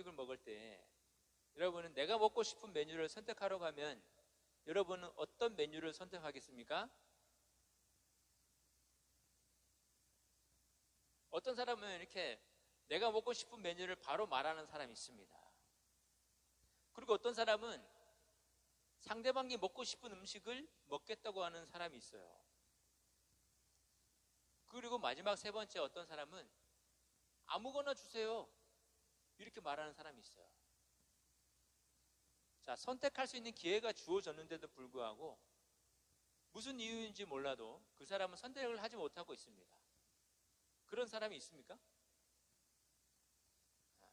음식을 먹을 때 여러분은 내가 먹고 싶은 메뉴를 선택하러 가면 여러분은 어떤 메뉴를 선택하겠습니까? 어떤 사람은 이렇게 내가 먹고 싶은 메뉴를 바로 말하는 사람이 있습니다. 그리고 어떤 사람은 상대방이 먹고 싶은 음식을 먹겠다고 하는 사람이 있어요. 그리고 마지막 세 번째, 어떤 사람은 아무거나 주세요 이렇게 말하는 사람이 있어요. 자, 선택할 수 있는 기회가 주어졌는데도 불구하고 무슨 이유인지 몰라도 그 사람은 선택을 하지 못하고 있습니다. 그런 사람이 있습니까?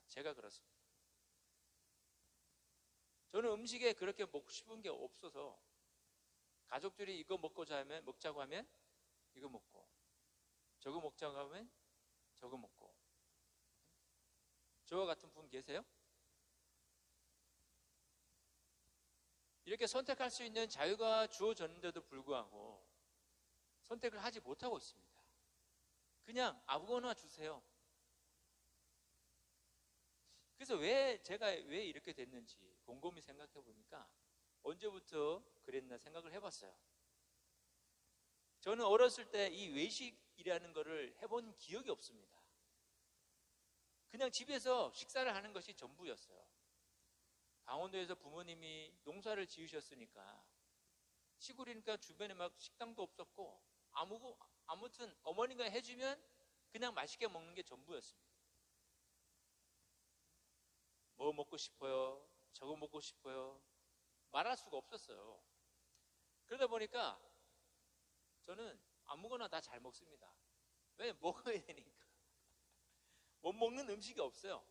제가 그렇습니다. 저는 음식에 그렇게 먹고 싶은 게 없어서 가족들이 이거 먹자고 하면 이거 먹고, 저거 먹자고 하면 저거 먹고. 저와 같은 분 계세요? 이렇게 선택할 수 있는 자유가 주어졌는데도 불구하고 선택을 하지 못하고 있습니다. 그냥 아무거나 주세요. 그래서 제가 왜 이렇게 됐는지 곰곰이 생각해 보니까 언제부터 그랬나 생각을 해봤어요. 저는 어렸을 때 이 외식이라는 거를 해본 기억이 없습니다. 그냥 집에서 식사를 하는 것이 전부였어요. 강원도에서 부모님이 농사를 지으셨으니까 시골이니까 주변에 막 식당도 없었고 아무튼 어머니가 해주면 그냥 맛있게 먹는 게 전부였습니다. 뭐 먹고 싶어요? 저거 먹고 싶어요? 말할 수가 없었어요. 그러다 보니까 저는 아무거나 다 잘 먹습니다. 왜? 먹어야 되니까. 못 먹는 음식이 없어요.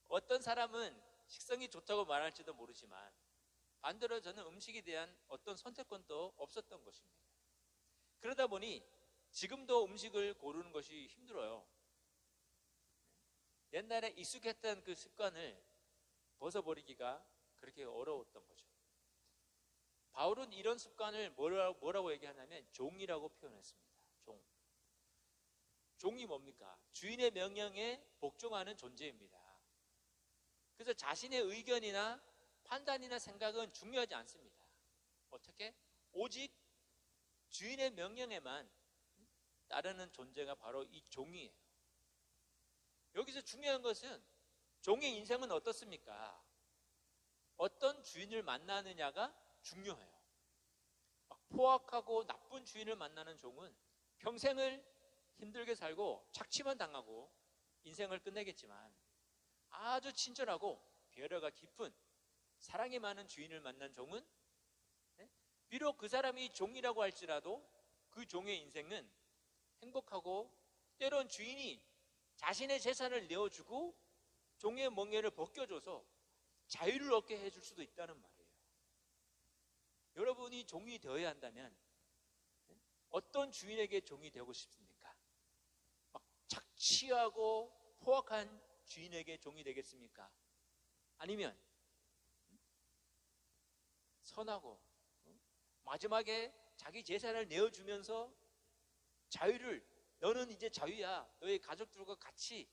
어떤 사람은 식성이 좋다고 말할지도 모르지만 반대로 저는 음식에 대한 어떤 선택권도 없었던 것입니다. 그러다 보니 지금도 음식을 고르는 것이 힘들어요. 옛날에 익숙했던 그 습관을 벗어버리기가 그렇게 어려웠던 거죠. 바울은 이런 습관을 뭐라고 얘기하냐면 종이라고 표현했습니다. 종이 뭡니까? 주인의 명령에 복종하는 존재입니다. 그래서 자신의 의견이나 판단이나 생각은 중요하지 않습니다. 어떻게? 오직 주인의 명령에만 따르는 존재가 바로 이 종이에요. 여기서 중요한 것은 종의 인생은 어떻습니까? 어떤 주인을 만나느냐가 중요해요. 포악하고 나쁜 주인을 만나는 종은 평생을 힘들게 살고 착취만 당하고 인생을 끝내겠지만, 아주 친절하고 배려가 깊은 사랑이 많은 주인을 만난 종은 비록 그 사람이 종이라고 할지라도 그 종의 인생은 행복하고, 때론 주인이 자신의 재산을 내어주고 종의 멍에를 벗겨줘서 자유를 얻게 해줄 수도 있다는 말이에요. 여러분이 종이 되어야 한다면 어떤 주인에게 종이 되고 싶습니까? 막 착취하고 포악한 주인에게 종이 되겠습니까? 아니면 선하고 마지막에 자기 재산을 내어주면서 자유를, 너는 이제 자유야, 너의 가족들과 같이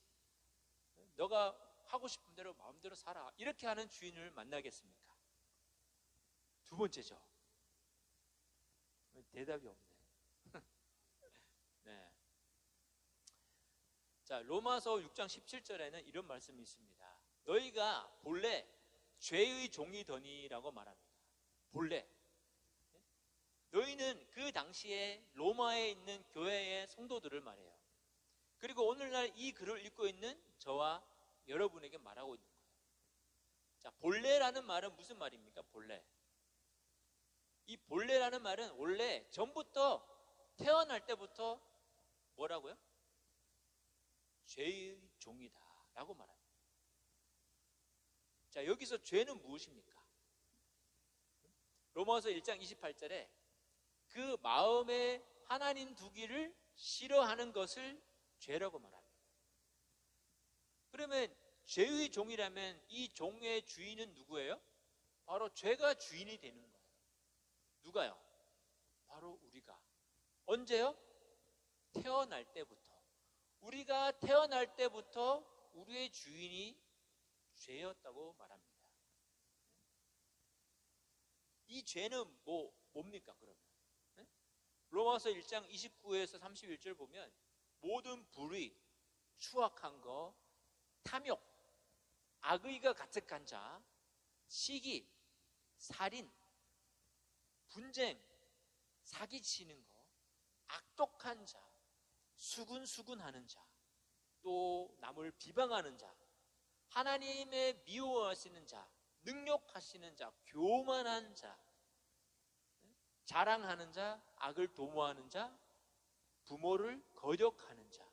너가 하고 싶은 대로 마음대로 살아, 이렇게 하는 주인을 만나겠습니까? 두 번째죠. 대답이 없네. 네. 자, 로마서 6장 17절에는 이런 말씀이 있습니다. 너희가 본래 죄의 종이더니라고 말합니다. 본래. 너희는 그 당시에 로마에 있는 교회의 성도들을 말해요. 그리고 오늘날 이 글을 읽고 있는 저와 여러분에게 말하고 있는 거예요. 자, 본래라는 말은 무슨 말입니까? 본래. 이 본래라는 말은 원래 전부터, 태어날 때부터 뭐라고요? 죄의 종이다 라고 말합니다. 자, 여기서 죄는 무엇입니까? 로마서 1장 28절에 그 마음에 하나님 두기를 싫어하는 것을 죄라고 말합니다. 그러면 죄의 종이라면 이 종의 주인은 누구예요? 바로 죄가 주인이 되는 거예요. 누가요? 바로 우리가. 언제요? 태어날 때부터. 우리가 태어날 때부터 우리의 주인이 죄였다고 말합니다. 이 죄는 뭡니까 그러면? 로마서 1장 29에서 31절 보면 모든 불의, 추악한 거, 탐욕, 악의가 가득한 자, 시기, 살인, 분쟁, 사기치는 거, 악독한 자, 수군수군하는 자, 또 남을 비방하는 자, 하나님의 미워하시는 자, 능욕하시는 자, 교만한 자, 자랑하는 자, 악을 도모하는 자, 부모를 거역하는 자,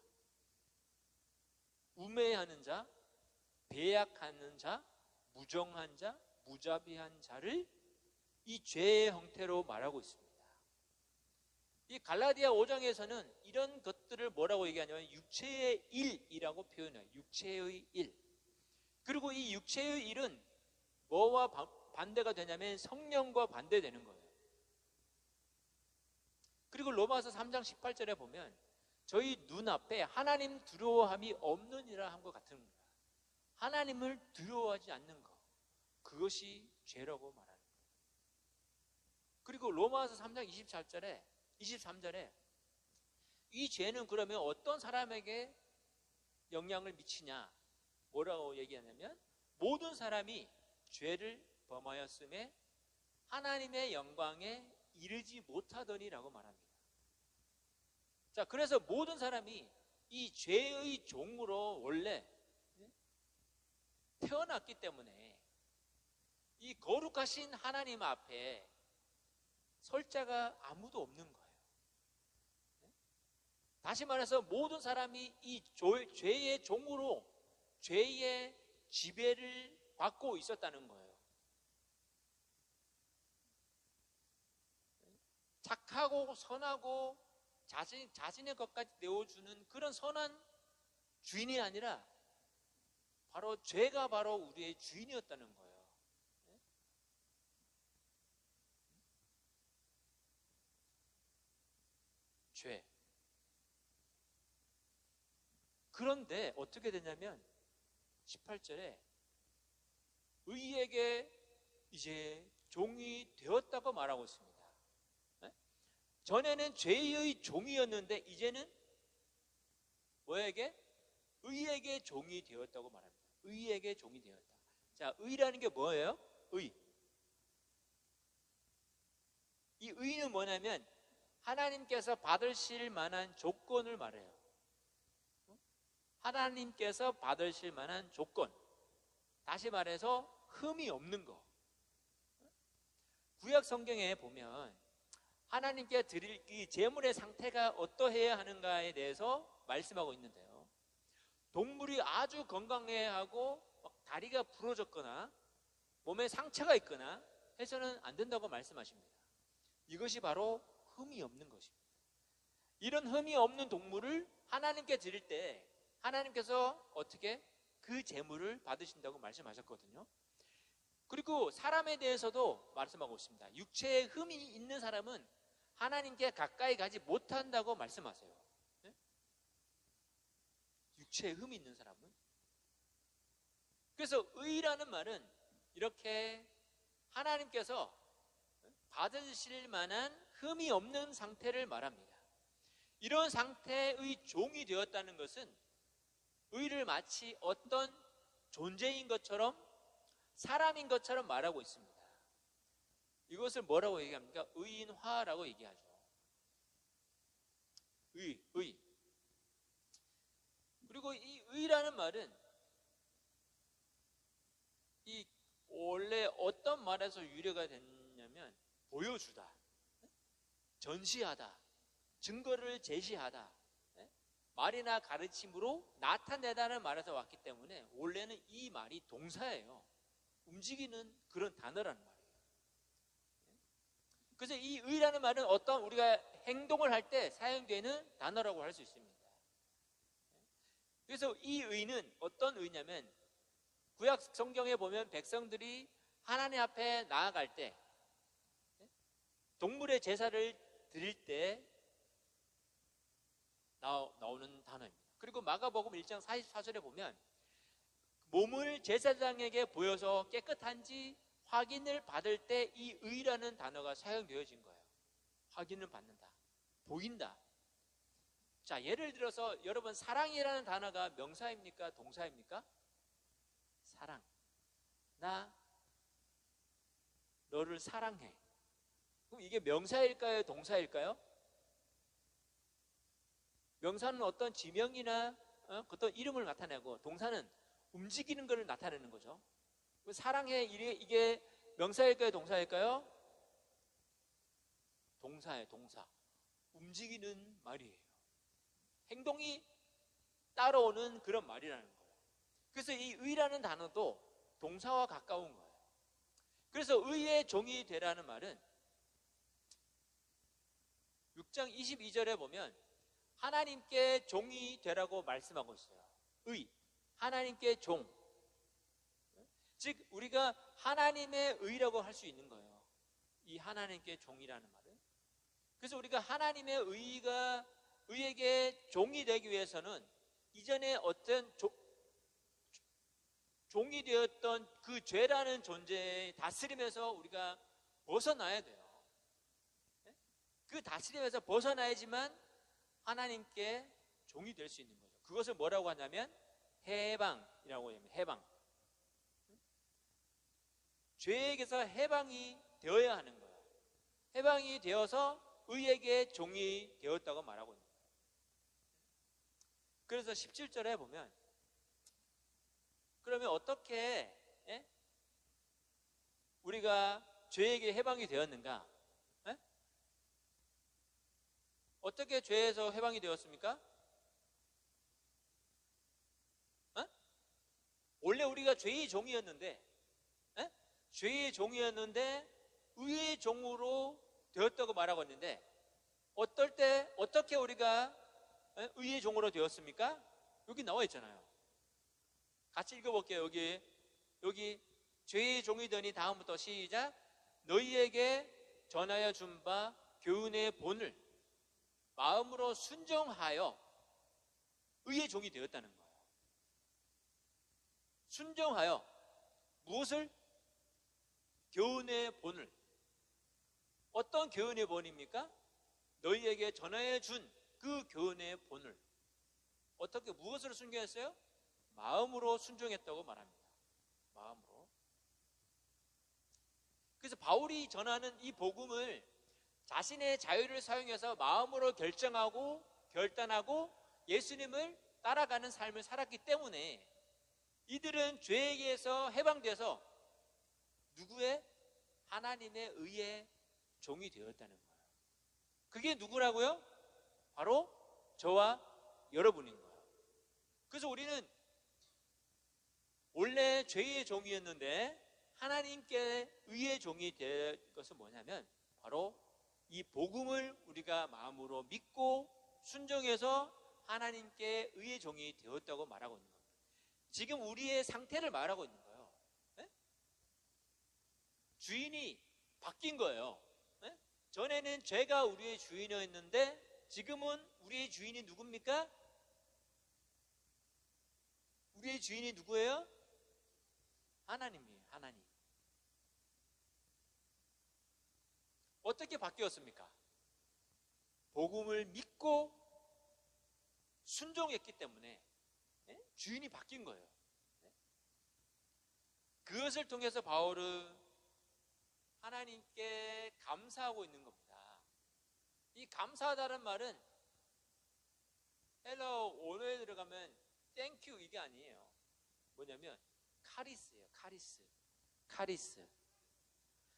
우매하는 자, 배약하는 자, 무정한 자, 무자비한 자를 이 죄의 형태로 말하고 있습니다. 이 갈라디아 5장에서는 이런 것들을 뭐라고 얘기하냐면 육체의 일이라고 표현해요. 육체의 일. 그리고 이 육체의 일은 뭐와 반대가 되냐면 성령과 반대되는 거예요. 그리고 로마서 3장 18절에 보면 저희 눈앞에 하나님 두려워함이 없느니라 한 것 같은 거예요. 하나님을 두려워하지 않는 것, 그것이 죄라고 말하는 거예요. 그리고 로마서 3장 23절에 이 죄는 그러면 어떤 사람에게 영향을 미치냐, 뭐라고 얘기하냐면 모든 사람이 죄를 범하였음에 하나님의 영광에 이르지 못하더니라고 말합니다. 자, 그래서 모든 사람이 이 죄의 종으로 원래 태어났기 때문에 이 거룩하신 하나님 앞에 설 자가 아무도 없는 거예요. 다시 말해서 모든 사람이 이 죄의 종으로 죄의 지배를 받고 있었다는 거예요. 착하고 선하고 자신의 것까지 내어주는 그런 선한 주인이 아니라 바로 죄가 바로 우리의 주인이었다는 거예요. 죄. 그런데 어떻게 되냐면 18절에 의에게 이제 종이 되었다고 말하고 있습니다. 전에는 죄의 종이었는데 이제는 뭐에게? 의에게 종이 되었다고 말합니다. 의에게 종이 되었다. 자, 의라는 게 뭐예요? 의. 이 의는 뭐냐면 하나님께서 받으실 만한 조건을 말해요. 하나님께서 받으실 만한 조건. 다시 말해서 흠이 없는 거. 구약 성경에 보면 하나님께 드릴 이 제물의 상태가 어떠해야 하는가에 대해서 말씀하고 있는데요. 동물이 아주 건강해야 하고 다리가 부러졌거나 몸에 상처가 있거나 해서는 안 된다고 말씀하십니다. 이것이 바로 흠이 없는 것입니다. 이런 흠이 없는 동물을 하나님께 드릴 때 하나님께서 어떻게 그 제물을 받으신다고 말씀하셨거든요. 그리고 사람에 대해서도 말씀하고 있습니다. 육체에 흠이 있는 사람은 하나님께 가까이 가지 못한다고 말씀하세요. 네? 육체에 흠이 있는 사람은. 그래서 의라는 말은 이렇게 하나님께서 받으실 만한 흠이 없는 상태를 말합니다. 이런 상태의 종이 되었다는 것은 의를 마치 어떤 존재인 것처럼 사람인 것처럼 말하고 있습니다. 이것을 뭐라고 얘기합니까? 의인화라고 얘기하죠. 의. 그리고 이 의라는 말은 이 원래 어떤 말에서 유래가 됐냐면 보여주다, 전시하다, 증거를 제시하다, 말이나 가르침으로 나타내다는 말에서 왔기 때문에 원래는 이 말이 동사예요. 움직이는 그런 단어라는 말이에요. 그래서 이 의라는 말은 어떤 우리가 행동을 할 때 사용되는 단어라고 할 수 있습니다. 그래서 이 의는 어떤 의냐면 구약 성경에 보면 백성들이 하나님 앞에 나아갈 때 동물의 제사를 드릴 때 나오는 단어입니다. 그리고 마가복음 1장 44절에 보면 몸을 제사장에게 보여서 깨끗한지 확인을 받을 때 이 의라는 단어가 사용되어진 거예요. 확인을 받는다, 보인다. 자, 예를 들어서 여러분, 사랑이라는 단어가 명사입니까? 동사입니까? 사랑. 나 너를 사랑해. 그럼 이게 명사일까요? 동사일까요? 명사는 어떤 지명이나 어떤 이름을 나타내고, 동사는 움직이는 것을 나타내는 거죠. 사랑해, 이게 명사일까요? 동사일까요? 동사예요. 동사. 움직이는 말이에요. 행동이 따라오는 그런 말이라는 거예요. 그래서 이 의라는 단어도 동사와 가까운 거예요. 그래서 의의 종이 되라는 말은 6장 22절에 보면 하나님께 종이 되라고 말씀하고 있어요. 의, 하나님께 종. 즉 우리가 하나님의 의라고 할 수 있는 거예요. 이 하나님께 종이라는 말은. 그래서 우리가 하나님의 의에게 종이 되기 위해서는 이전에 어떤 종이 되었던 그 죄라는 존재의 다스림에서 우리가 벗어나야 돼요. 그 다스림에서 벗어나야지만 하나님께 종이 될 수 있는 거죠. 그것을 뭐라고 하냐면 해방이라고 합니다. 해방. 죄에게서 해방이 되어야 하는 거예요. 해방이 되어서 의에게 종이 되었다고 말하고 있는 거예요. 그래서 17절에 보면, 그러면 어떻게 우리가 죄에게 해방이 되었는가? 어떻게 죄에서 해방이 되었습니까? 원래 우리가 죄의 종이었는데, 죄의 종이었는데 의의 종으로 되었다고 말하고 있는데, 어떻게 우리가 의의 종으로 되었습니까? 여기 나와 있잖아요. 같이 읽어볼게요. 여기 죄의 종이 되니, 다음부터 시작. 너희에게 전하여 준 바 교훈의 본을 마음으로 순종하여 의의 종이 되었다는 거예요. 순종하여 무엇을? 교훈의 본을. 어떤 교훈의 본입니까? 너희에게 전하여 준 그 교훈의 본을 어떻게, 무엇으로 순종했어요? 마음으로 순종했다고 말합니다. 마음으로. 그래서 바울이 전하는 이 복음을 자신의 자유를 사용해서 마음으로 결정하고 결단하고 예수님을 따라가는 삶을 살았기 때문에 이들은 죄에게서 해방돼서 누구의? 하나님의 의의 종이 되었다는 거예요. 그게 누구라고요? 바로 저와 여러분인 거예요. 그래서 우리는 원래 죄의 종이었는데 하나님께 의의 종이 될 것은 뭐냐면 바로 이 복음을 우리가 마음으로 믿고 순종해서 하나님께 의의 종이 되었다고 말하고 있는 겁니다. 지금 우리의 상태를 말하고 있는 거예요. 네? 주인이 바뀐 거예요. 네? 전에는 죄가 우리의 주인이었는데 지금은 우리의 주인이 누굽니까? 우리의 주인이 누구예요? 하나님이에요. 하나님. 어떻게 바뀌었습니까? 복음을 믿고 순종했기 때문에 주인이 바뀐 거예요. 그것을 통해서 바울은 하나님께 감사하고 있는 겁니다. 이 감사하다는 말은 헬라어 원어에 들어가면 땡큐 이게 아니에요. 뭐냐면 카리스예요.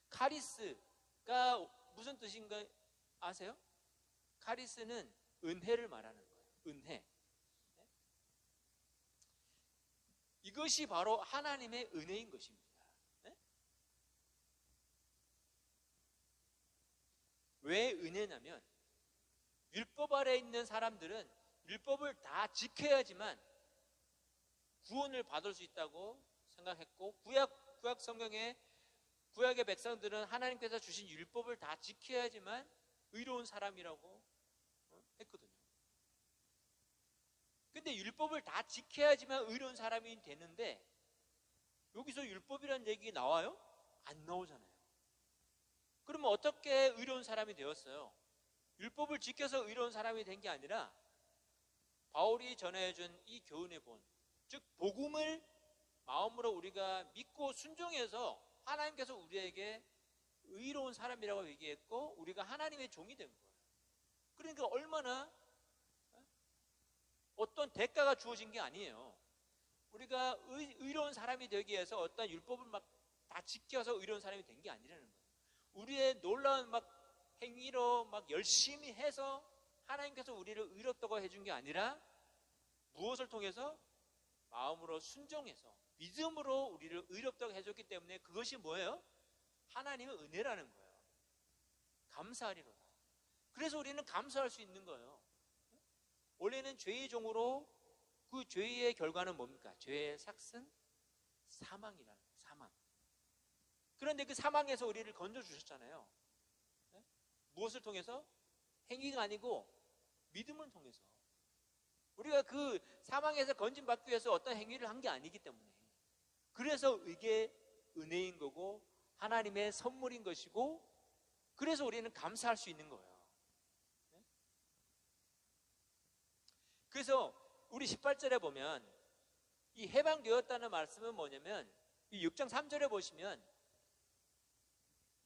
카리스가 무슨 뜻인가 아세요? 카리스는 은혜를 말하는 거예요. 은혜. 이것이 바로 하나님의 은혜인 것입니다. 왜 은혜냐면 율법 아래 있는 사람들은 율법을 다 지켜야지만 구원을 받을 수 있다고 생각했고, 구약 성경에 구약의 백성들은 하나님께서 주신 율법을 다 지켜야지만 의로운 사람이라고 했거든요. 근데 율법을 다 지켜야지만 의로운 사람이 되는데 여기서 율법이라는 얘기 나와요? 안 나오잖아요. 그러면 어떻게 의로운 사람이 되었어요? 율법을 지켜서 의로운 사람이 된 게 아니라 바울이 전해준 이 교훈의 본, 즉 복음을 마음으로 우리가 믿고 순종해서 하나님께서 우리에게 의로운 사람이라고 얘기했고 우리가 하나님의 종이 된 거예요. 그러니까 얼마나 어떤 대가가 주어진 게 아니에요. 우리가 의로운 사람이 되기 위해서 어떤 율법을 막 다 지켜서 의로운 사람이 된 게 아니라는 거예요. 우리의 놀라운 막 행위로 막 열심히 해서 하나님께서 우리를 의롭다고 해준 게 아니라 무엇을 통해서? 마음으로 순종해서 믿음으로 우리를 의롭다고 해줬기 때문에 그것이 뭐예요? 하나님의 은혜라는 거예요. 감사하리로다. 그래서 우리는 감사할 수 있는 거예요. 원래는 죄의 종으로 그 죄의 결과는 뭡니까? 죄의 삭은 사망이라는 거예요. 사망. 그런데 그 사망에서 우리를 건져주셨잖아요. 네? 무엇을 통해서? 행위가 아니고 믿음을 통해서. 우리가 그 사망에서 건진받기 위해서 어떤 행위를 한 게 아니기 때문에 그래서 이게 은혜인 거고 하나님의 선물인 것이고 그래서 우리는 감사할 수 있는 거예요. 네? 그래서 우리 18절에 보면 이 해방되었다는 말씀은 뭐냐면 이 6장 3절에 보시면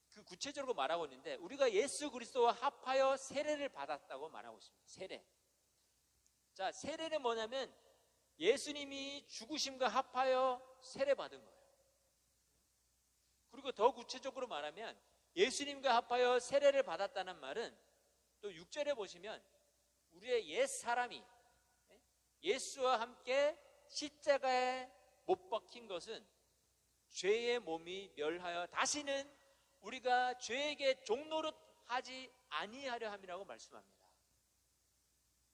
그 구체적으로 말하고 있는데 우리가 예수 그리스도와 합하여 세례를 받았다고 말하고 있습니다. 세례. 자, 세례는 뭐냐면 예수님이 죽으심과 합하여 세례 받은 거예요. 그리고 더 구체적으로 말하면 예수님과 합하여 세례를 받았다는 말은 또 6절에 보시면 우리의 옛 사람이 예수와 함께 십자가에 못 박힌 것은 죄의 몸이 멸하여 다시는 우리가 죄에게 종노릇 하지 아니하려 함이라고 말씀합니다.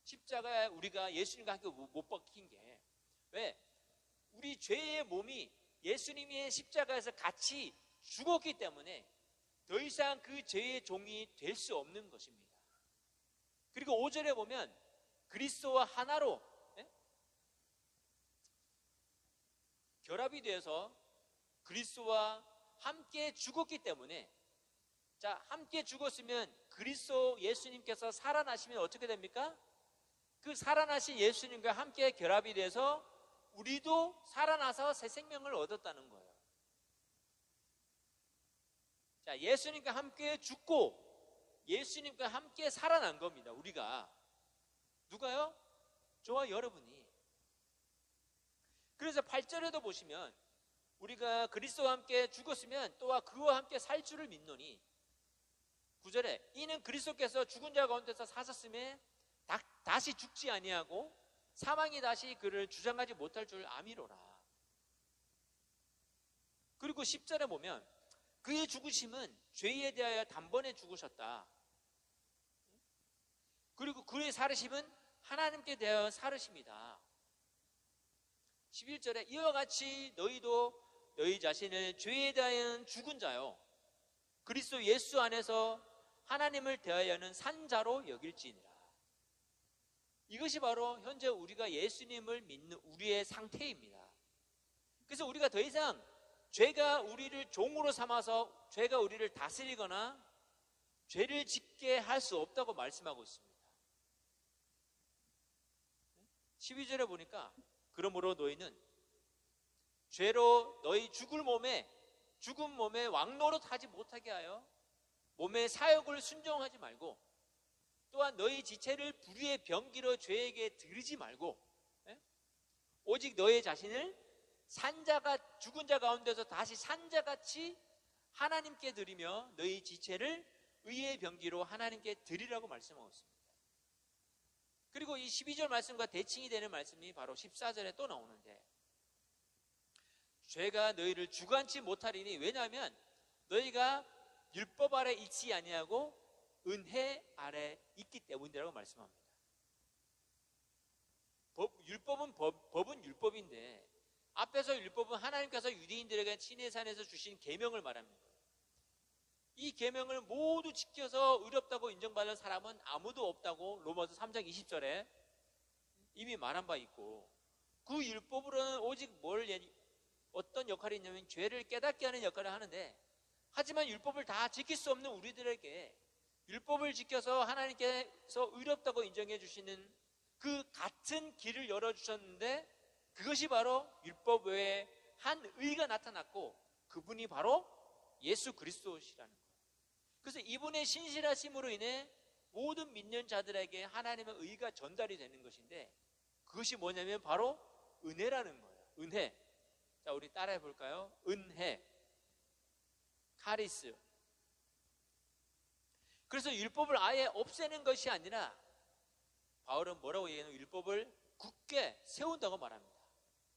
십자가에 우리가 예수님과 함께 못 박힌 게 왜? 우리 죄의 몸이 예수님의 십자가에서 같이 죽었기 때문에 더 이상 그 죄의 종이 될 수 없는 것입니다. 그리고 5절에 보면 그리스도와 하나로 결합이 되어서 그리스도와 함께 죽었기 때문에 자, 함께 죽었으면 그리스도 예수님께서 살아나시면 어떻게 됩니까? 그 살아나신 예수님과 함께 결합이 돼서 우리도 살아나서 새 생명을 얻었다는 거예요. 자, 예수님과 함께 죽고 예수님과 함께 살아난 겁니다. 우리가. 누가요? 저와 여러분이. 그래서 8절에도 보시면 우리가 그리스도와 함께 죽었으면 또한 그와 함께 살 줄을 믿노니 9절에 이는 그리스도께서 죽은 자 가운데서 사셨음에 다시 죽지 아니하고 사망이 다시 그를 주장하지 못할 줄 아미로라. 그리고 10절에 보면 그의 죽으심은 죄에 대하여 단번에 죽으셨다. 그리고 그의 살으심은 하나님께 대하여 살으십니다. 11절에 이와 같이 너희도 너희 자신을 죄에 대하여는 죽은 자요 그리스도 예수 안에서 하나님을 대하여는 산 자로 여길지니라. 이것이 바로 현재 우리가 예수님을 믿는 우리의 상태입니다. 그래서 우리가 더 이상 죄가 우리를 종으로 삼아서 죄가 우리를 다스리거나 죄를 짓게 할 수 없다고 말씀하고 있습니다. 12절에 보니까 그러므로 너희는 죄로 너희 죽은 몸에 왕노릇 하지 못하게 하여 몸의 사욕을 순종하지 말고 또한 너희 지체를 불의의 병기로 죄에게 들이지 말고 오직 너희 자신을 산자가 죽은 자 가운데서 다시 산자같이 하나님께 드리며 너희 지체를 의의 병기로 하나님께 드리라고 말씀하고 있습니다. 그리고 이 12절 말씀과 대칭이 되는 말씀이 바로 14절에 또 나오는데 죄가 너희를 주관치 못하리니 왜냐하면 너희가 율법 아래 있지 아니하고 은혜 아래 있기 때문이라고 말씀합니다. 법은 율법인데 앞에서 율법은 하나님께서 유대인들에게 시내산에서 주신 계명을 말합니다. 이 계명을 모두 지켜서 의롭다고 인정받을 사람은 아무도 없다고 로마서 3장 20절에 이미 말한 바 있고 그 율법으로는 오직 뭘 어떤 역할이 있냐면 죄를 깨닫게 하는 역할을 하는데, 하지만 율법을 다 지킬 수 없는 우리들에게 율법을 지켜서 하나님께서 의롭다고 인정해 주시는 그 같은 길을 열어주셨는데, 그것이 바로 율법 외에 한 의가 나타났고, 그분이 바로 예수 그리스도시라는 거예요. 그래서 이분의 신실하심으로 인해 모든 믿는 자들에게 하나님의 의가 전달이 되는 것인데, 그것이 뭐냐면 바로 은혜라는 거예요. 은혜. 자, 우리 따라해 볼까요? 은혜, 카리스. 그래서 율법을 아예 없애는 것이 아니라 바울은 뭐라고 얘기해요? 율법을 굳게 세운다고 말합니다.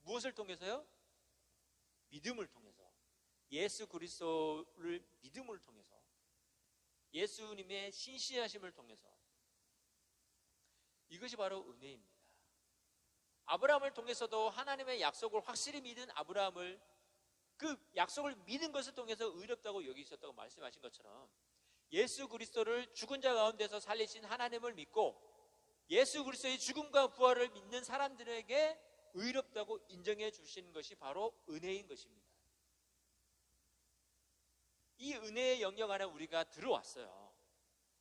무엇을 통해서요? 믿음을 통해서. 예수 그리스도를 믿음을 통해서, 예수님의 신실하심을 통해서. 이것이 바로 은혜입니다. 아브라함을 통해서도 하나님의 약속을 확실히 믿은 아브라함을, 그 약속을 믿은 것을 통해서 의롭다고 여기셨다고 말씀하신 것처럼, 예수 그리스도를 죽은 자 가운데서 살리신 하나님을 믿고 예수 그리스도의 죽음과 부활을 믿는 사람들에게 의롭다고 인정해 주시는 것이 바로 은혜인 것입니다. 이 은혜의 영역 안에 우리가 들어왔어요.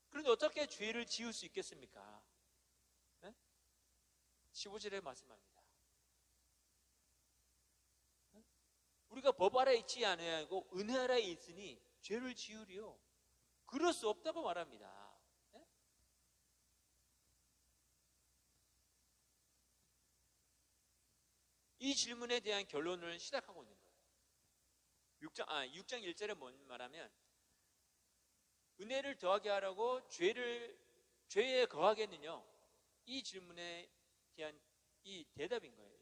그런데 어떻게 죄를 지을 수 있겠습니까? 15절에 말씀합니다. 우리가 법 아래에 있지 아니하고 은혜 아래에 있으니 죄를 지으리요. 그럴 수 없다고 말합니다. 이 질문에 대한 결론을 시작하고 있는 거예요. 6장 1절에 뭔 말하면, 은혜를 더하게 하라고 죄에 거하겠느냐? 이 질문에 대한 이 대답인 거예요.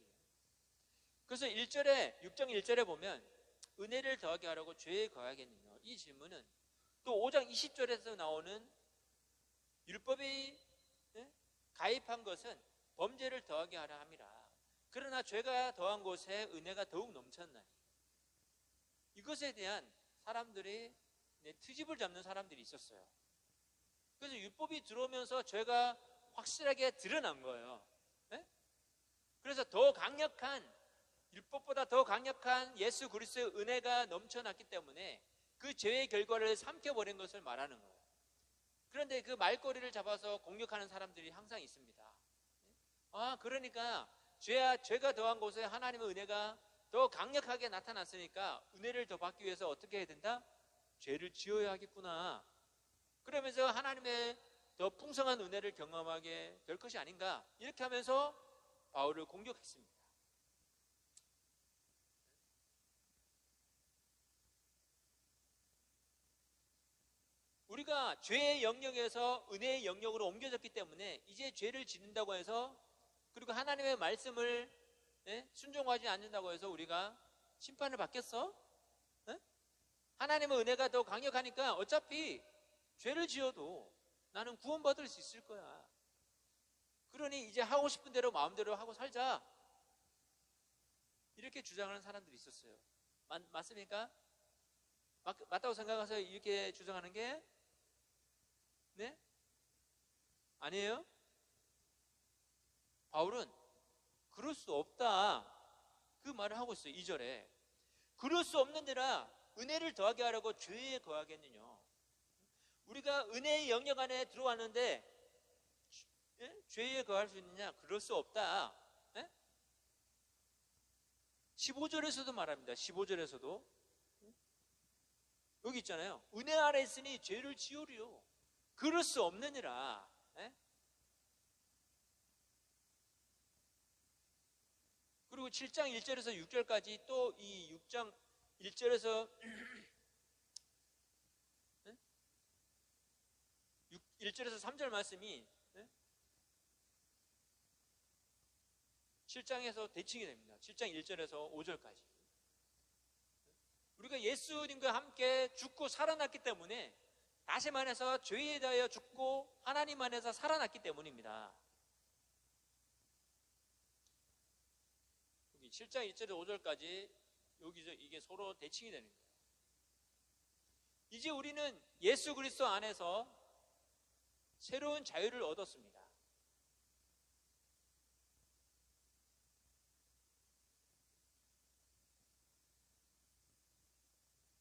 그래서 6장 1절에 보면 은혜를 더하게 하라고 죄에 거하겠느냐? 이 질문은 또 5장 20절에서 나오는 율법이 가입한 것은 범죄를 더하게 하라 함이라. 그러나 죄가 더한 곳에 은혜가 더욱 넘쳤나니. 이것에 대한 사람들이 트집을 잡는 사람들이 있었어요. 그래서 율법이 들어오면서 죄가 확실하게 드러난 거예요. 그래서 더 강력한, 율법보다 더 강력한 예수 그리스도의 은혜가 넘쳐났기 때문에 그 죄의 결과를 삼켜버린 것을 말하는 거예요. 그런데 그 말꼬리를 잡아서 공격하는 사람들이 항상 있습니다. 그러니까 죄가 더한 곳에 하나님의 은혜가 더 강력하게 나타났으니까 은혜를 더 받기 위해서 어떻게 해야 된다? 죄를 지어야 하겠구나. 그러면서 하나님의 더 풍성한 은혜를 경험하게 될 것이 아닌가, 이렇게 하면서 바울을 공격했습니다. 우리가 죄의 영역에서 은혜의 영역으로 옮겨졌기 때문에 이제 죄를 짓는다고 해서, 그리고 하나님의 말씀을 순종하지 않는다고 해서 우리가 심판을 받겠어? 하나님의 은혜가 더 강력하니까 어차피 죄를 지어도 나는 구원받을 수 있을 거야. 그러니 이제 하고 싶은 대로 마음대로 하고 살자, 이렇게 주장하는 사람들이 있었어요. 맞습니까? 맞다고 생각해서 이렇게 주장하는 게 아니에요? 바울은 그럴 수 없다, 그 말을 하고 있어요. 2절에 그럴 수 없는 데라 은혜를 더하게 하라고 죄에 거하겠느냐. 우리가 은혜의 영역 안에 들어왔는데 죄에 거할 수 있느냐? 그럴 수 없다. 15절에서도 말합니다. 15절에서도 여기 있잖아요. 은혜 아래 있으니 죄를 지으리요. 그럴 수 없느니라. 그리고 7장 1절에서 6절까지 또 이 6장 1절에서 1절에서 3절 말씀이 7장에서 대칭이 됩니다. 7장 1절에서 5절까지. 우리가 예수님과 함께 죽고 살아났기 때문에, 다시 말해서 죄에 대하여 죽고 하나님 안에서 살아났기 때문입니다. 여기 7장 1절에서 5절까지 여기서 이게 서로 대칭이 되는 거예요. 이제 우리는 예수 그리스도 안에서 새로운 자유를 얻었습니다.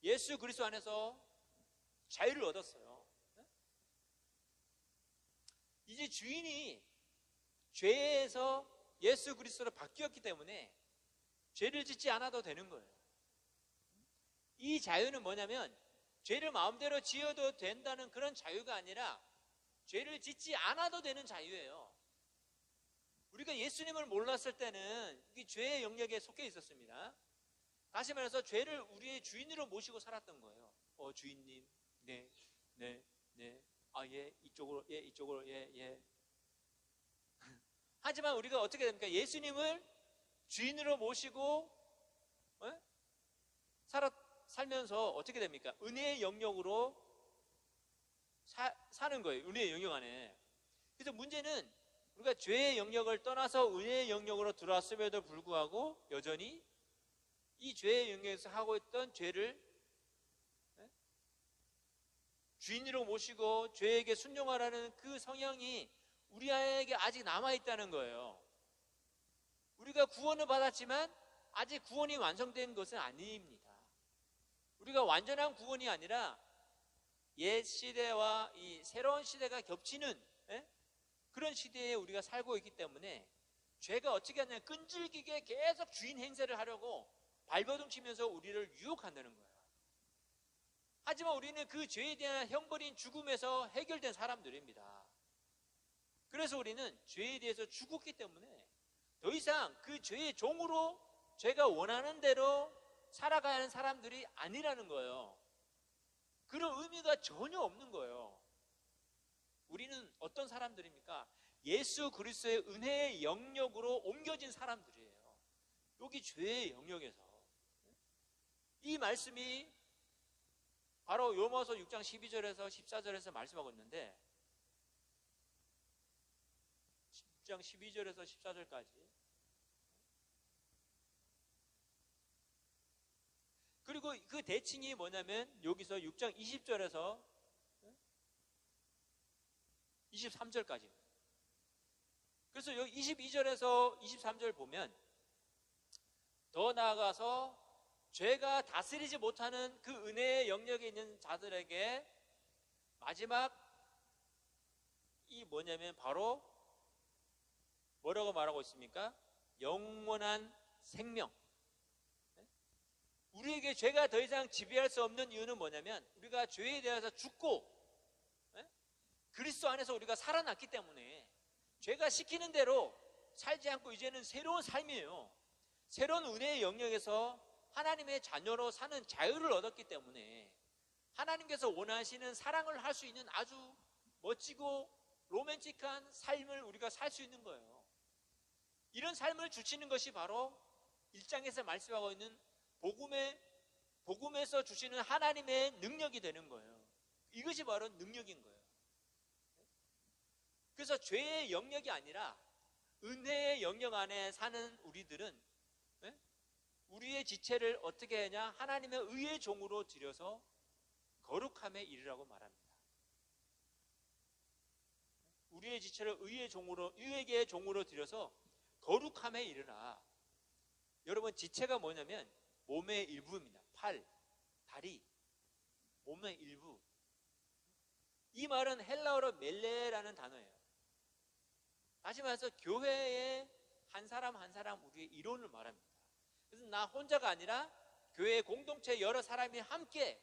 예수 그리스도 안에서 자유를 얻었어요. 이제 주인이 죄에서 예수 그리스도로 바뀌었기 때문에 죄를 짓지 않아도 되는 거예요. 이 자유는 뭐냐면 죄를 마음대로 지어도 된다는 그런 자유가 아니라 죄를 짓지 않아도 되는 자유예요. 우리가 예수님을 몰랐을 때는 이 죄의 영역에 속해 있었습니다. 다시 말해서 죄를 우리의 주인으로 모시고 살았던 거예요. 주인님, 네, 예, 이쪽으로, 예, 이쪽으로, 예, 예. 하지만 우리가 어떻게 됩니까? 예수님을 주인으로 모시고 살면서 어떻게 됩니까? 은혜의 영역으로 사는 거예요. 은혜의 영역 안에. 그래서 문제는 우리가 죄의 영역을 떠나서 은혜의 영역으로 들어왔음에도 불구하고 여전히 이 죄의 영역에서 하고 있던 죄를 주인으로 모시고 죄에게 순종하라는 그 성향이 우리에게 아직 남아있다는 거예요. 우리가 구원을 받았지만 아직 구원이 완성된 것은 아닙니다. 우리가 완전한 구원이 아니라 옛 시대와 이 새로운 시대가 겹치는 그런 시대에 우리가 살고 있기 때문에 죄가 어떻게 하냐면 끈질기게 계속 주인 행세를 하려고 발버둥 치면서 우리를 유혹한다는 거예요. 하지만 우리는 그 죄에 대한 형벌인 죽음에서 해결된 사람들입니다. 그래서 우리는 죄에 대해서 죽었기 때문에 더 이상 그 죄의 종으로 죄가 원하는 대로 살아가는 사람들이 아니라는 거예요. 그런 의미가 전혀 없는 거예요. 우리는 어떤 사람들입니까? 예수 그리스도의 은혜의 영역으로 옮겨진 사람들이에요. 여기 죄의 영역에서. 이 말씀이 바로 요마서 6장 12절에서 14절에서 말씀하고 있는데 6장 12절에서 14절까지 그리고 그 대칭이 뭐냐면 여기서 6장 20절에서 23절까지. 그래서 여기 22절에서 23절 보면 더 나아가서 죄가 다스리지 못하는 그 은혜의 영역에 있는 자들에게 마지막 이 뭐냐면 바로 뭐라고 말하고 있습니까? 영원한 생명. 우리에게 죄가 더 이상 지배할 수 없는 이유는 뭐냐면 우리가 죄에 대해서 죽고 그리스도 안에서 우리가 살아났기 때문에 죄가 시키는 대로 살지 않고 이제는 새로운 삶이에요. 새로운 은혜의 영역에서 하나님의 자녀로 사는 자유를 얻었기 때문에 하나님께서 원하시는 사랑을 할 수 있는 아주 멋지고 로맨틱한 삶을 우리가 살 수 있는 거예요. 이런 삶을 주시는 것이 바로 1장에서 말씀하고 있는 복음에서 주시는 하나님의 능력이 되는 거예요. 이것이 바로 능력인 거예요. 그래서 죄의 영역이 아니라 은혜의 영역 안에 사는 우리들은 우리의 지체를 어떻게 하냐? 하나님의 의의 종으로 들여서 거룩함에 이르라고 말합니다. 우리의 지체를 의의 종으로 들여서 거룩함에 이르라. 여러분, 지체가 뭐냐면 몸의 일부입니다. 팔, 다리, 몸의 일부. 이 말은 헬라어로 멜레라는 단어예요. 다시 말해서 교회의 한 사람 한 사람 우리의 일원을 말합니다. 그래서 나 혼자가 아니라 교회 공동체 여러 사람이 함께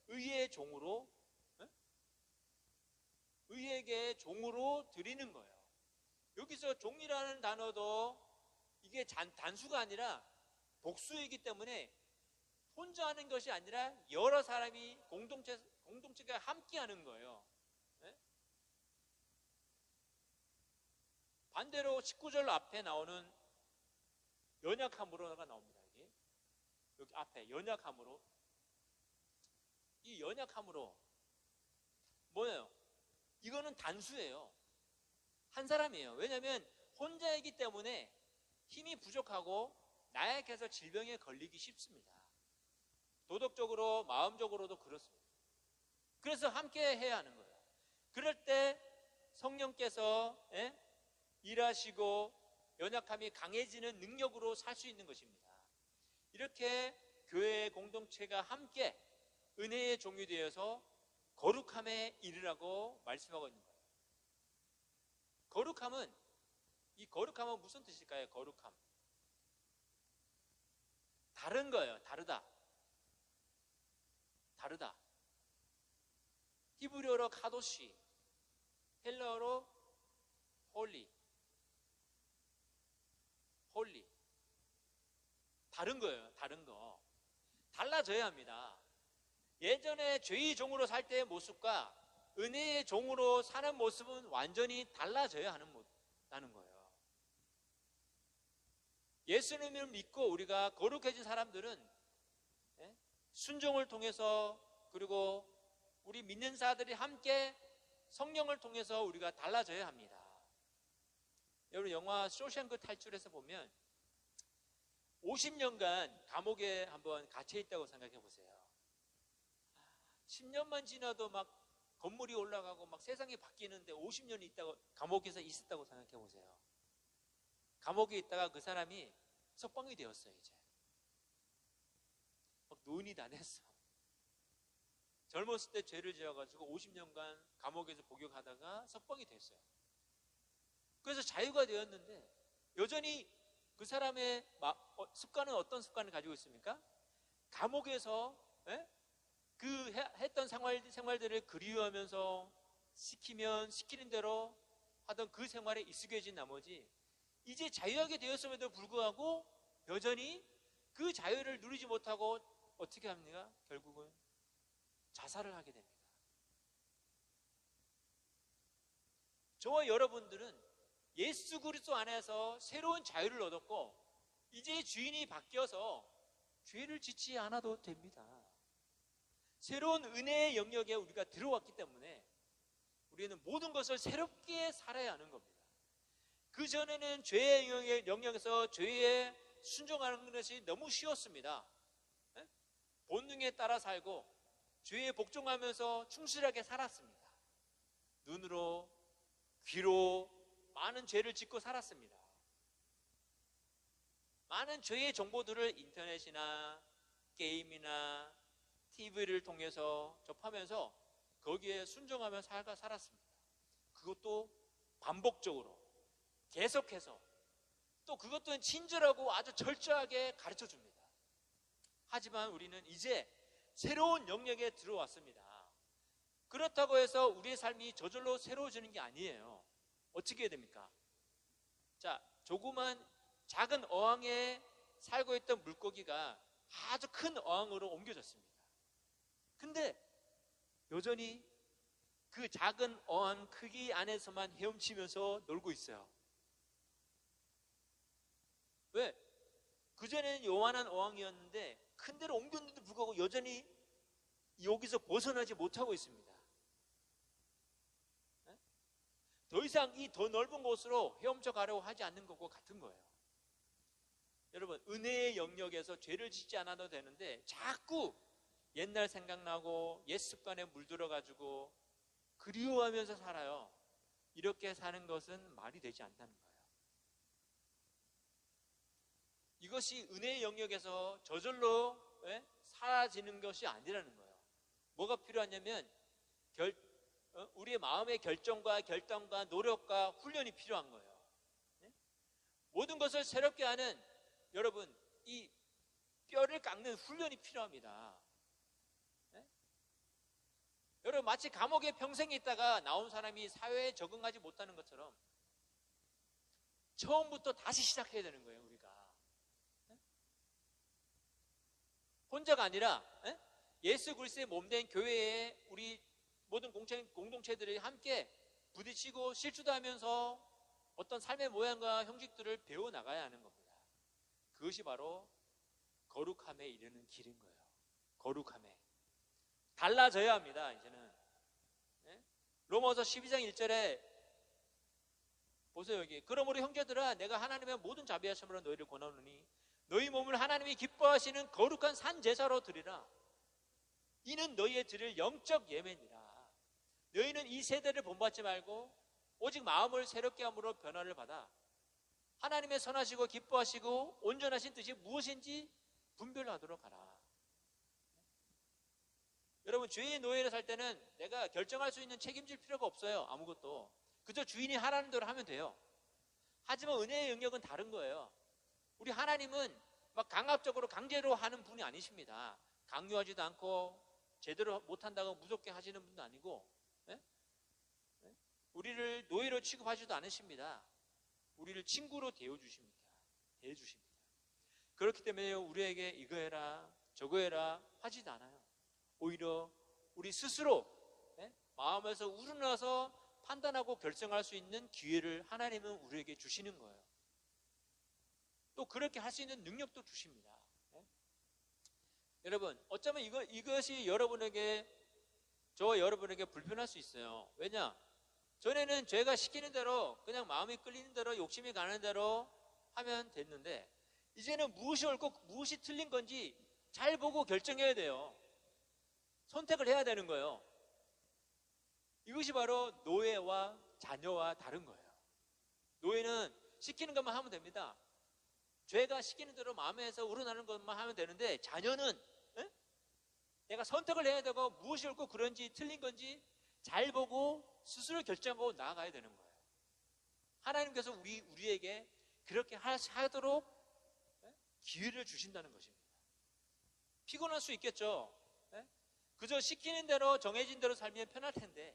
의의 종으로 의에게 종으로 드리는 거예요. 여기서 종이라는 단어도 이게 단수가 아니라 복수이기 때문에 혼자 하는 것이 아니라 여러 사람이 공동체가 함께 하는 거예요. 반대로 19절 앞에 나오는 연약함으로가 나옵니다. 여기 앞에 연약함으로. 이 연약함으로 뭐예요? 이거는 단수예요. 한 사람이에요. 왜냐하면 혼자이기 때문에 힘이 부족하고 나약해서 질병에 걸리기 쉽습니다. 도덕적으로 마음적으로도 그렇습니다. 그래서 함께 해야 하는 거예요. 그럴 때 성령께서 일하시고 연약함이 강해지는 능력으로 살 수 있는 것입니다. 이렇게 교회의 공동체가 함께 은혜의 종이 되어서 거룩함에 이르라고 말씀하고 있는 거예요. 거룩함은 무슨 뜻일까요? 거룩함. 다른 거예요. 다르다. 히브리어로 카도시, 헬라어로 홀리. 다른 거예요. 다른 거. 달라져야 합니다. 예전에 죄의 종으로 살 때의 모습과 은혜의 종으로 사는 모습은 완전히 달라져야 하는 거예요. 예수님을 믿고 우리가 거룩해진 사람들은 순종을 통해서, 그리고 우리 믿는 자들이 함께 성령을 통해서 우리가 달라져야 합니다. 여러분, 영화 쇼생크 탈출에서 보면 50년간 감옥에 한번 갇혀 있다고 생각해 보세요. 10년만 지나도 막 건물이 올라가고 막 세상이 바뀌는데 50년이 있다고, 감옥에서 있었다고 생각해 보세요. 감옥에 있다가 그 사람이 석방이 되었어요. 이제 막 노인이 다 됐어. 젊었을 때 죄를 지어가지고 50년간 감옥에서 복역하다가 석방이 됐어요. 그래서 자유가 되었는데 여전히 그 사람의 습관은 어떤 습관을 가지고 있습니까? 감옥에서 그 했던 생활들을 그리워하면서 시키는 대로 하던 그 생활에 익숙해진 나머지 이제 자유하게 되었음에도 불구하고 여전히 그 자유를 누리지 못하고 어떻게 합니까? 결국은 자살을 하게 됩니다. 저와 여러분들은 예수 그리스도 안에서 새로운 자유를 얻었고 이제 주인이 바뀌어서 죄를 짓지 않아도 됩니다. 새로운 은혜의 영역에 우리가 들어왔기 때문에 우리는 모든 것을 새롭게 살아야 하는 겁니다. 그 전에는 죄의 영역에서 죄에 순종하는 것이 너무 쉬웠습니다. 본능에 따라 살고 죄에 복종하면서 충실하게 살았습니다. 눈으로, 귀로 많은 죄를 짓고 살았습니다. 많은 죄의 정보들을 인터넷이나 게임이나 TV를 통해서 접하면서 거기에 순종하며 살았습니다. 그것도 반복적으로 계속해서, 또 그것도 친절하고 아주 철저하게 가르쳐 줍니다. 하지만 우리는 이제 새로운 영역에 들어왔습니다. 그렇다고 해서 우리의 삶이 저절로 새로워지는 게 아니에요. 어떻게 해야 됩니까? 자, 조그만 작은 어항에 살고 있던 물고기가 아주 큰 어항으로 옮겨졌습니다. 근데 여전히 그 작은 어항 크기 안에서만 헤엄치면서 놀고 있어요. 왜? 그전에는 요만한 어항이었는데 큰 데로 옮겼는데도 불구하고 여전히 여기서 벗어나지 못하고 있습니다. 더 이상 이 더 넓은 곳으로 헤엄쳐 가려고 하지 않는 것과 같은 거예요. 여러분, 은혜의 영역에서 죄를 짓지 않아도 되는데 자꾸 옛날 생각나고 옛 습관에 물들어가지고 그리워하면서 살아요. 이렇게 사는 것은 말이 되지 않다는 거예요. 이것이 은혜의 영역에서 저절로 사라지는 것이 아니라는 거예요. 뭐가 필요하냐면 우리의 마음의 결정과 노력과 훈련이 필요한 거예요. 모든 것을 새롭게 하는, 여러분, 이 뼈를 깎는 훈련이 필요합니다. 여러분, 마치 감옥에 평생 있다가 나온 사람이 사회에 적응하지 못하는 것처럼 처음부터 다시 시작해야 되는 거예요. 우리가 혼자가 아니라 예수 그리스도의 몸된 교회에 우리 모든 공동체들이 함께 부딪히고 실수도 하면서 어떤 삶의 모양과 형식들을 배워나가야 하는 겁니다. 그것이 바로 거룩함에 이르는 길인 거예요. 거룩함에 달라져야 합니다. 이제는 로마서 12장 1절에 보세요. 여기 그러므로 형제들아, 내가 하나님의 모든 자비하심으로 너희를 권하노니 너희 몸을 하나님이 기뻐하시는 거룩한 산 제사로 드리라. 이는 너희의 드릴 영적 예배니라. 너희는 이 세대를 본받지 말고 오직 마음을 새롭게 함으로 변화를 받아 하나님의 선하시고 기뻐하시고 온전하신 뜻이 무엇인지 분별하도록 하라. 여러분, 주인의 노예로 살 때는 내가 결정할 수 있는 책임질 필요가 없어요. 아무것도. 그저 주인이 하라는 대로 하면 돼요. 하지만 은혜의 영역은 다른 거예요. 우리 하나님은 막 강압적으로 강제로 하는 분이 아니십니다. 강요하지도 않고 제대로 못한다고 무섭게 하시는 분도 아니고, 예? 예? 우리를 노예로 취급하지도 않으십니다. 우리를 친구로 대해주십니다. 그렇기 때문에 우리에게 이거 해라 저거 해라 하지도 않아요. 오히려 우리 스스로 마음에서 우러나서 판단하고 결정할 수 있는 기회를 하나님은 우리에게 주시는 거예요. 또 그렇게 할 수 있는 능력도 주십니다. 여러분, 어쩌면 이것이 저와 여러분에게 불편할 수 있어요. 왜냐? 전에는 제가 시키는 대로, 그냥 마음이 끌리는 대로, 욕심이 가는 대로 하면 됐는데, 이제는 무엇이 옳고 무엇이 틀린 건지 잘 보고 결정해야 돼요. 선택을 해야 되는 거예요. 이것이 바로 노예와 자녀와 다른 거예요. 노예는 시키는 것만 하면 됩니다. 죄가 시키는 대로 마음에서 우러나는 것만 하면 되는데, 자녀는 내가 선택을 해야 되고 무엇이 옳고 그런지 틀린 건지 잘 보고 스스로 결정하고 나아가야 되는 거예요. 하나님께서 우리에게 그렇게 하도록 기회를 주신다는 것입니다. 피곤할 수 있겠죠. 그저 시키는 대로 정해진 대로 살면 편할 텐데,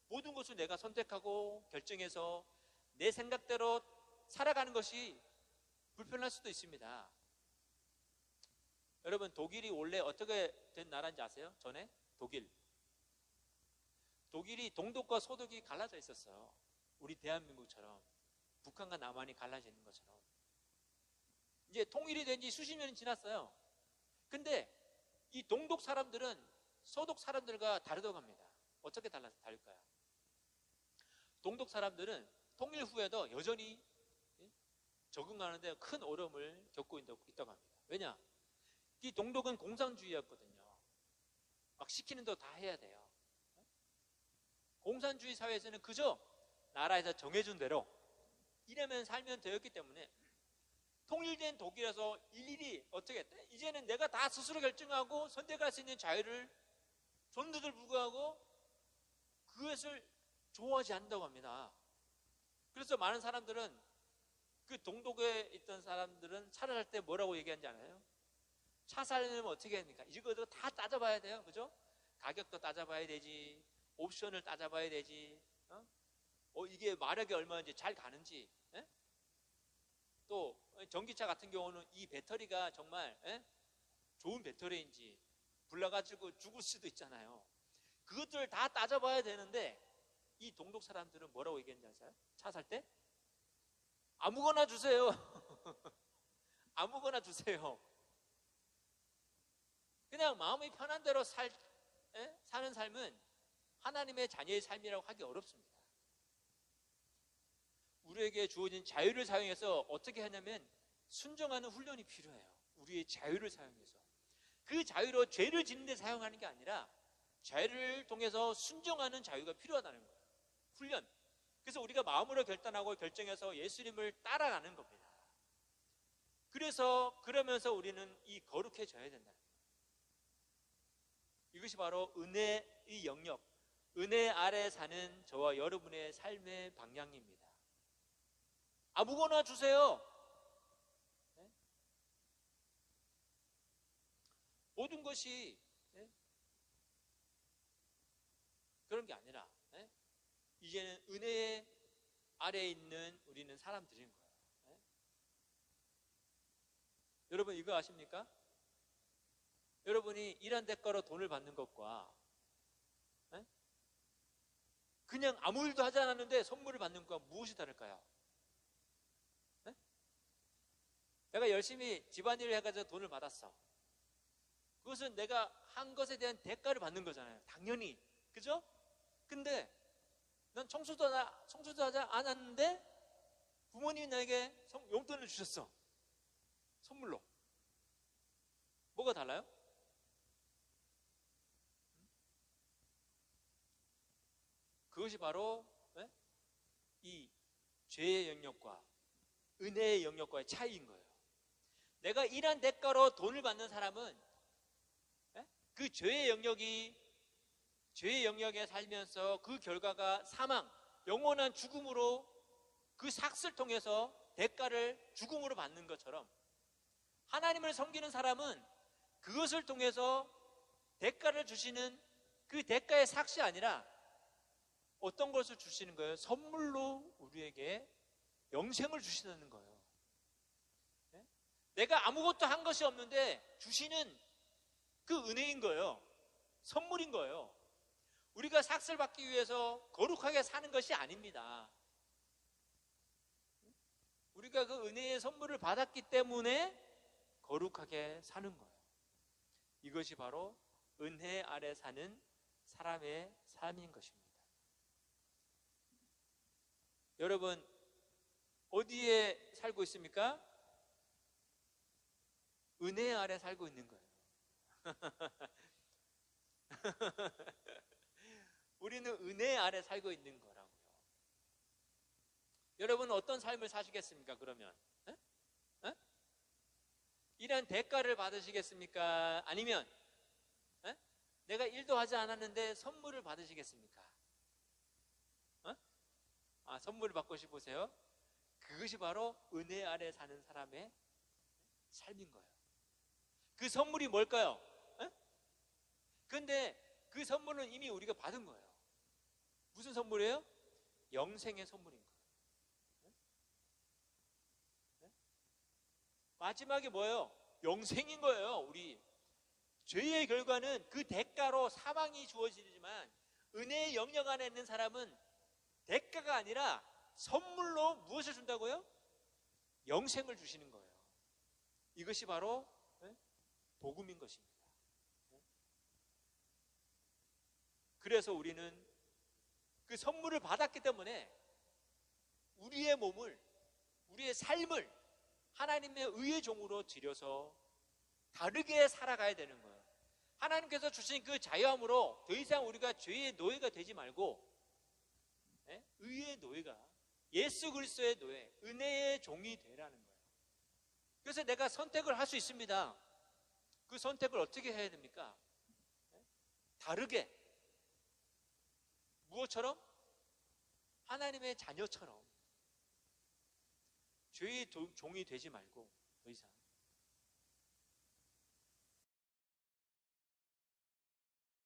모든 것을 내가 선택하고 결정해서 내 생각대로 살아가는 것이 불편할 수도 있습니다. 여러분, 독일이 원래 어떻게 된 나라인지 아세요? 전에 독일이 동독과 서독이 갈라져 있었어요. 우리 대한민국처럼, 북한과 남한이 갈라져 있는 것처럼. 이제 통일이 된 지 수십 년이 지났어요. 근데 이 동독 사람들은 서독 사람들과 다르다고 합니다. 어떻게 다를까요? 동독 사람들은 통일 후에도 여전히 적응하는데 큰 어려움을 겪고 있다고 합니다. 왜냐? 이 동독은 공산주의였거든요. 막 시키는 대로 다 해야 돼요. 공산주의 사회에서는 그저 나라에서 정해준 대로 이러면 살면 되었기 때문에, 통일된 독일에서 일일이 어떻게 했대? 이제는 내가 다 스스로 결정하고 선택할 수 있는 자유를 줬는데도 불구하고 그것을 좋아하지 않는다고 합니다. 그래서 많은 사람들은, 그 동독에 있던 사람들은 차를 살 때 뭐라고 얘기하는지 알아요? 차 사려면 어떻게 합니까? 이것도 다 따져봐야 돼요. 그죠? 가격도 따져봐야 되지, 옵션을 따져봐야 되지, 이게 마력이 얼마인지 잘 가는지, 또 전기차 같은 경우는 이 배터리가 정말 좋은 배터리인지, 불나가지고 죽을 수도 있잖아요. 그것들을 다 따져봐야 되는데, 이 동독 사람들은 뭐라고 얘기했는지 아세요? 차 살 때? 아무거나 주세요. 아무거나 주세요. 그냥 마음이 편한 대로 사는 삶은 하나님의 자녀의 삶이라고 하기 어렵습니다. 우리에게 주어진 자유를 사용해서 어떻게 하냐면, 순종하는 훈련이 필요해요. 우리의 자유를 사용해서. 그 자유로 죄를 짓는 데 사용하는 게 아니라, 죄를 통해서 순종하는 자유가 필요하다는 거예요. 훈련. 그래서 우리가 마음으로 결단하고 결정해서 예수님을 따라가는 겁니다. 그러면서 우리는 거룩해져야 된다. 이것이 바로 은혜의 영역, 은혜 아래 사는 저와 여러분의 삶의 방향입니다. 아무거나 주세요. 모든 것이 그런 게 아니라, 이제는 은혜 아래에 있는 우리는 사람들인 거예요. 여러분, 이거 아십니까? 여러분이 일한 대가로 돈을 받는 것과 그냥 아무 일도 하지 않았는데 선물을 받는 것과 무엇이 다를까요? 내가 열심히 집안일을 해가지고 돈을 받았어. 그것은 내가 한 것에 대한 대가를 받는 거잖아요. 당연히. 그죠? 근데 난 청소도 하지 않았는데 부모님이 나에게 용돈을 주셨어. 선물로. 뭐가 달라요? 그것이 바로 이 죄의 영역과 은혜의 영역과의 차이인 거예요. 내가 일한 대가로 돈을 받는 사람은 그 죄의 영역이 죄의 영역에 살면서 그 결과가 사망, 영원한 죽음으로 그 삭슬 통해서 대가를 죽음으로 받는 것처럼 하나님을 섬기는 사람은 그것을 통해서 대가를 주시는 그 대가의 삭이 아니라 어떤 것을 주시는 거예요? 선물로 우리에게 영생을 주시는 거예요. 네? 내가 아무것도 한 것이 없는데 주시는 그 은혜인 거예요. 선물인 거예요. 우리가 삭을 받기 위해서 거룩하게 사는 것이 아닙니다. 우리가 그 은혜의 선물을 받았기 때문에 거룩하게 사는 거예요. 이것이 바로 은혜 아래 사는 사람의 삶인 것입니다. 여러분, 어디에 살고 있습니까? 은혜 아래 살고 있는 거예요. 우리는 은혜 아래 살고 있는 거라고요. 여러분, 어떤 삶을 사시겠습니까? 그러면 에? 에? 이런 대가를 받으시겠습니까? 아니면 내가 일도 하지 않았는데 선물을 받으시겠습니까? 선물을 받고 싶으세요? 그것이 바로 은혜 아래 사는 사람의 삶인 거예요. 그 선물이 뭘까요? 그런데 그 선물은 이미 우리가 받은 거예요. 무슨 선물이에요? 영생의 선물인 거예요. 마지막에 뭐예요? 영생인 거예요. 우리 죄의 결과는 그 대가로 사망이 주어지지만 은혜의 영역 안에 있는 사람은 대가가 아니라 선물로 무엇을 준다고요? 영생을 주시는 거예요. 이것이 바로 복음인 것입니다. 그래서 우리는 그 선물을 받았기 때문에 우리의 몸을, 우리의 삶을 하나님의 의의 종으로 드려서 다르게 살아가야 되는 거예요. 하나님께서 주신 그 자유함으로 더 이상 우리가 죄의 노예가 되지 말고 의의 노예가, 예수 그리스도의 노예, 은혜의 종이 되라는 거예요. 그래서 내가 선택을 할 수 있습니다. 그 선택을 어떻게 해야 됩니까? 다르게. 무엇처럼? 하나님의 자녀처럼 죄의 종이 되지 말고 더 이상